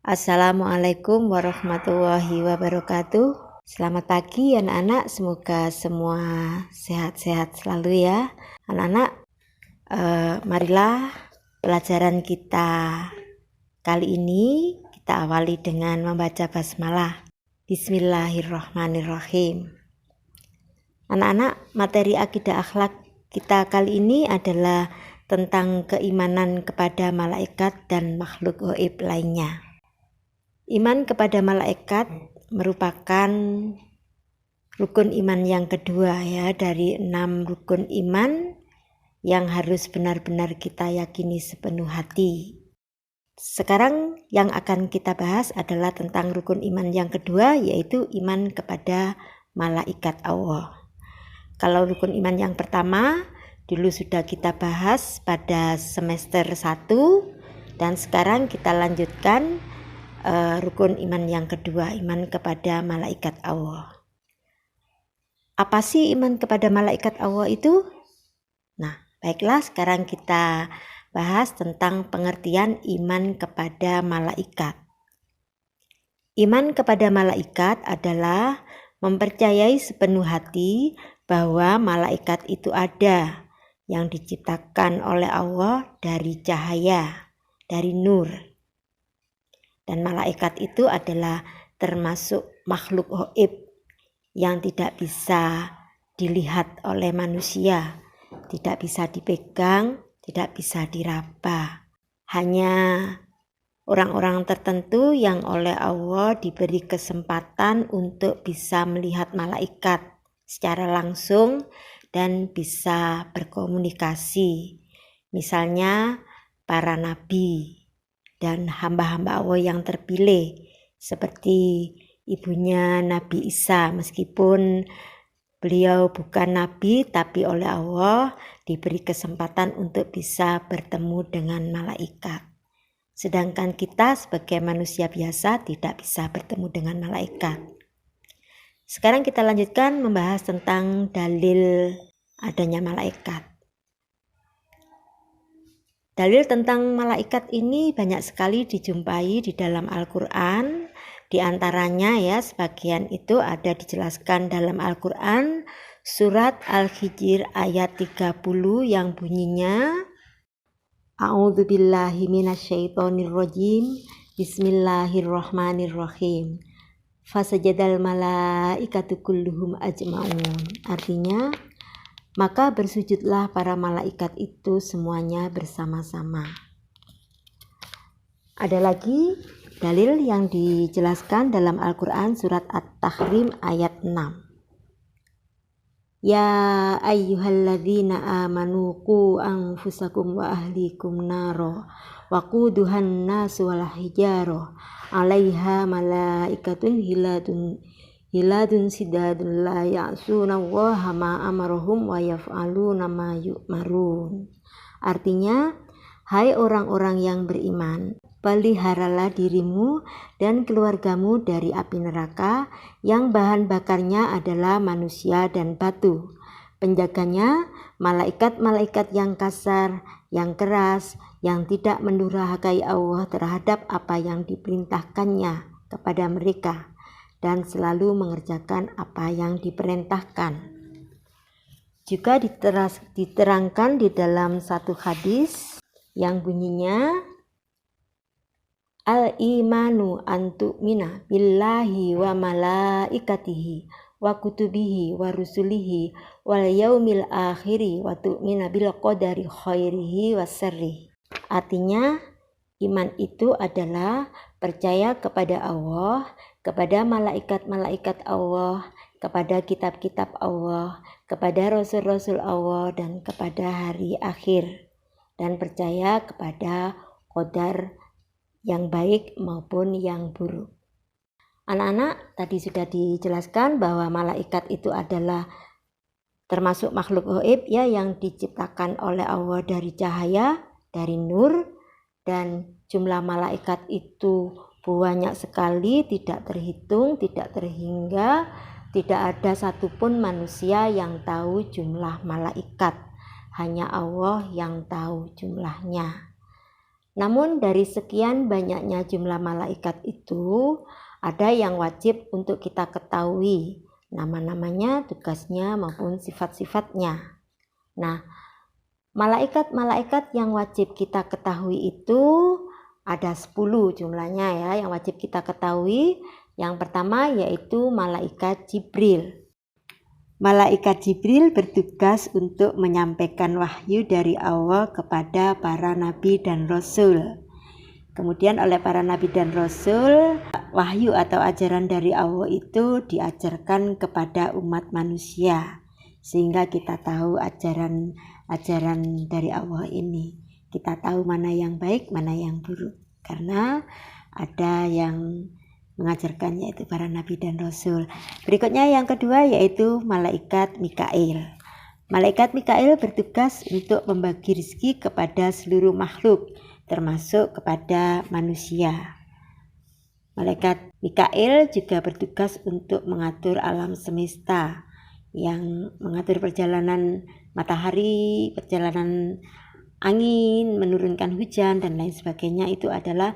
Assalamualaikum warahmatullahi wabarakatuh. Selamat pagi anak-anak, semoga semua sehat-sehat selalu ya. Anak-anak, marilah pelajaran kita kali ini kita awali dengan membaca basmalah. Bismillahirrahmanirrahim. Anak-anak, materi akidah akhlak kita kali ini adalah tentang keimanan kepada malaikat dan makhluk gaib lainnya. Iman kepada malaikat merupakan rukun iman yang kedua ya dari 6 rukun iman yang harus benar-benar kita yakini sepenuh hati. Sekarang yang akan kita bahas adalah tentang rukun iman yang kedua, yaitu iman kepada malaikat Allah. Kalau rukun iman yang pertama dulu sudah kita bahas pada semester 1 dan sekarang kita lanjutkan rukun iman yang kedua, iman kepada malaikat Allah. Apa sih iman kepada malaikat Allah itu? Nah, baiklah sekarang kita bahas tentang pengertian iman kepada malaikat. Iman kepada malaikat adalah mempercayai sepenuh hati bahwa malaikat itu ada yang diciptakan oleh Allah dari cahaya, dari nur. Dan malaikat itu adalah termasuk makhluk gaib yang tidak bisa dilihat oleh manusia, tidak bisa dipegang, tidak bisa diraba. Hanya orang-orang tertentu yang oleh Allah diberi kesempatan untuk bisa melihat malaikat secara langsung dan bisa berkomunikasi. Misalnya para nabi dan hamba-hamba Allah yang terpilih seperti ibunya Nabi Isa, meskipun beliau bukan nabi tapi oleh Allah diberi kesempatan untuk bisa bertemu dengan malaikat. Sedangkan kita sebagai manusia biasa tidak bisa bertemu dengan malaikat. Sekarang kita lanjutkan membahas tentang dalil adanya malaikat. Dalil tentang malaikat ini banyak sekali dijumpai di dalam Al-Quran. Di antaranya ya sebagian itu ada dijelaskan dalam Al-Quran surat Al-Hijr ayat 30 yang bunyinya A'udzubillahi minasyaitonirrajim. Bismillahirrahmanirrahim. Fasajadal malaikatu kulluhum ajma'un. Artinya, maka bersujudlah para malaikat itu semuanya bersama-sama. Ada lagi dalil yang dijelaskan dalam Al-Quran surat At-Tahrim ayat 6. Ya ayyuhalladzina amanu qu anfusakum wa ahlikum naro wa quduhan nasu wal hijaroh 'alaiha malaikatun hiladun sidadun la ya'suna Allaha ma amarahum wa yaf'aluna ma yu'marun. Artinya, hai orang-orang yang beriman, peliharalah dirimu dan keluargamu dari api neraka yang bahan bakarnya adalah manusia dan batu. Penjaganya malaikat-malaikat yang kasar, yang keras, yang tidak mendurhakai Allah terhadap apa yang diperintahkannya kepada mereka dan selalu mengerjakan apa yang diperintahkan. Juga diterangkan di dalam satu hadis yang bunyinya Al-imanu antu'mina billahi wa malaikatihi wa kutubihi wa rusulihi wal yaumil akhiri wa tu'mina bil qadari khairihi wa syarrihi. Artinya, iman itu adalah percaya kepada Allah, kepada malaikat-malaikat Allah, kepada kitab-kitab Allah, kepada rasul-rasul Allah, dan kepada hari akhir. Dan percaya kepada qadar yang baik maupun yang buruk. Anak-anak, tadi sudah dijelaskan bahwa malaikat itu adalah termasuk makhluk gaib ya yang diciptakan oleh Allah dari cahaya, dari nur, dan jumlah malaikat itu banyak sekali, tidak terhitung, tidak terhingga. Tidak ada satupun manusia yang tahu jumlah malaikat, hanya Allah yang tahu jumlahnya. Namun dari sekian banyaknya jumlah malaikat itu, ada yang wajib untuk kita ketahui nama-namanya, tugasnya maupun sifat-sifatnya. Nah, malaikat-malaikat yang wajib kita ketahui itu ada 10 jumlahnya ya, yang wajib kita ketahui. Yang pertama yaitu malaikat Jibril. Malaikat Jibril bertugas untuk menyampaikan wahyu dari Allah kepada para nabi dan rasul. Kemudian oleh para nabi dan rasul, wahyu atau ajaran dari Allah itu diajarkan kepada umat manusia, sehingga kita tahu ajaran dari Allah ini. Kita tahu mana yang baik, mana yang buruk, karena ada yang mengajarkan yaitu para nabi dan rasul. Berikutnya yang kedua yaitu malaikat Mikail. Malaikat Mikail bertugas untuk membagi rezeki kepada seluruh makhluk, termasuk kepada manusia. Malaikat Mikail juga bertugas untuk mengatur alam semesta, yang mengatur perjalanan matahari, perjalanan angin, menurunkan hujan dan lain sebagainya. Itu adalah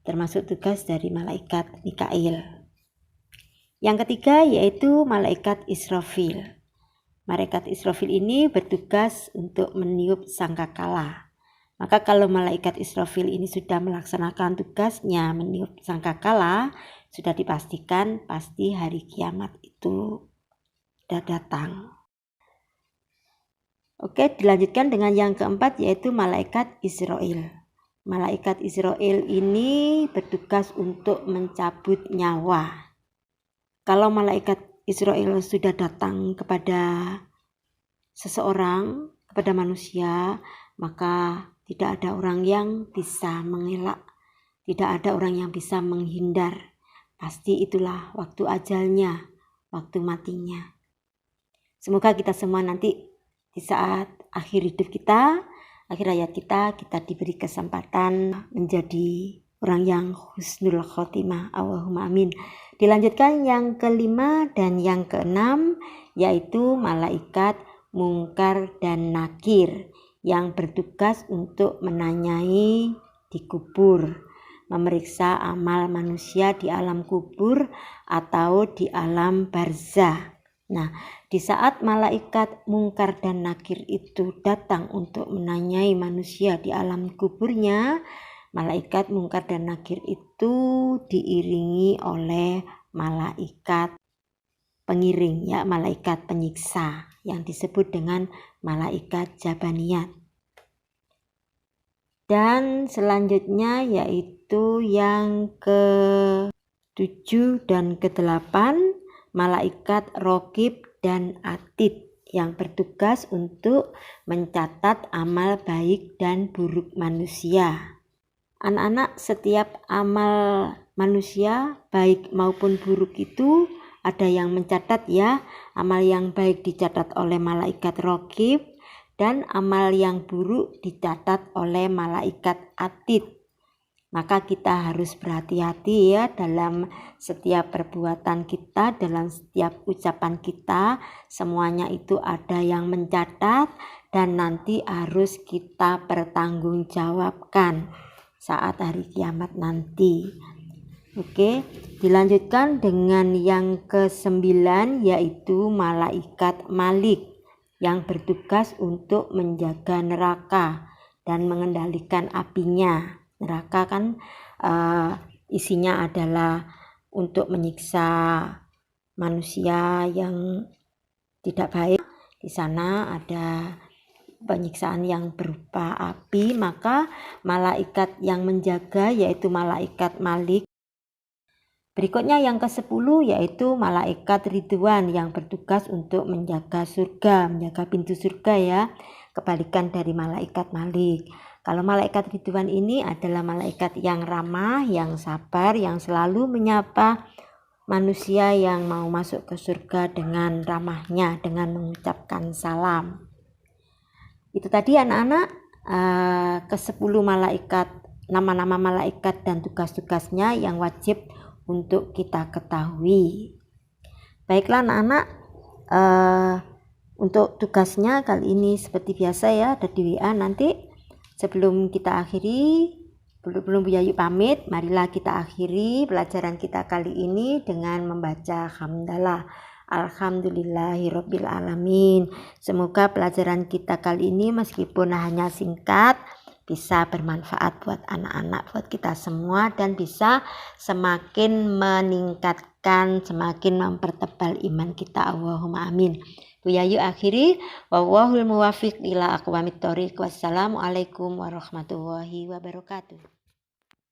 termasuk tugas dari malaikat Mikail. Yang ketiga yaitu malaikat Israfil. Malaikat Israfil ini bertugas untuk meniup sangkakala. Maka kalau malaikat Israfil ini sudah melaksanakan tugasnya meniup sangkakala, sudah dipastikan pasti hari kiamat itu sudah datang. Oke, dilanjutkan dengan yang keempat yaitu malaikat Israel. Malaikat Israel ini bertugas untuk mencabut nyawa. Kalau malaikat Israel sudah datang kepada seseorang, kepada manusia, maka tidak ada orang yang bisa mengelak, tidak ada orang yang bisa menghindar. Pasti itulah waktu ajalnya, waktu matinya. Semoga kita semua nanti di saat akhir hidup kita, akhir hayat kita diberi kesempatan menjadi orang yang husnul khotimah. Allahumma amin. Dilanjutkan yang kelima dan yang keenam yaitu malaikat Mungkar dan Nakir yang bertugas untuk menanyai di kubur, memeriksa amal manusia di alam kubur atau di alam barzah. Nah, di saat malaikat Mungkar dan Nakir itu datang untuk menanyai manusia di alam kuburnya, malaikat Mungkar dan Nakir itu diiringi oleh malaikat pengiring, ya, malaikat penyiksa yang disebut dengan malaikat Jabaniyat. Dan selanjutnya yaitu yang ke-7 dan ke-8, malaikat Raqib dan Atid yang bertugas untuk mencatat amal baik dan buruk manusia. Anak-anak, setiap amal manusia baik maupun buruk itu ada yang mencatat ya. Amal yang baik dicatat oleh malaikat Raqib dan amal yang buruk dicatat oleh malaikat Atid. Maka kita harus berhati-hati ya dalam setiap perbuatan kita, dalam setiap ucapan kita. Semuanya itu ada yang mencatat dan nanti harus kita pertanggungjawabkan saat hari kiamat nanti. Oke, dilanjutkan dengan yang ke-9 yaitu malaikat Malik yang bertugas untuk menjaga neraka dan mengendalikan apinya. Neraka kan isinya adalah untuk menyiksa manusia yang tidak baik. Di sana ada penyiksaan yang berupa api, maka malaikat yang menjaga yaitu malaikat Malik. Berikutnya yang ke-10 yaitu malaikat Ridwan yang bertugas untuk menjaga surga, menjaga pintu surga ya. Kebalikan dari malaikat Malik. Kalau malaikat Ridwan ini adalah malaikat yang ramah, yang sabar, yang selalu menyapa manusia yang mau masuk ke surga dengan ramahnya, dengan mengucapkan salam. Itu tadi anak-anak ke-10 malaikat, nama-nama malaikat dan tugas-tugasnya yang wajib untuk kita ketahui. Baiklah anak-anak, untuk tugasnya kali ini seperti biasa ya, ada di WA. Nanti sebelum kita akhiri, Sebelum Bu Yayu pamit, marilah kita akhiri pelajaran kita kali ini dengan membaca hamdalah. Alhamdulillahirabbil alamin. Semoga pelajaran kita kali ini meskipun hanya singkat bisa bermanfaat buat anak-anak, buat kita semua, dan bisa semakin meningkatkan, semakin mempertebal iman kita. Allahumma amin. Bu Yayu akhiri, wallahul muwaffiq ila aqwamit thoriq. Wassalamualaikum warahmatullahi wabarakatuh.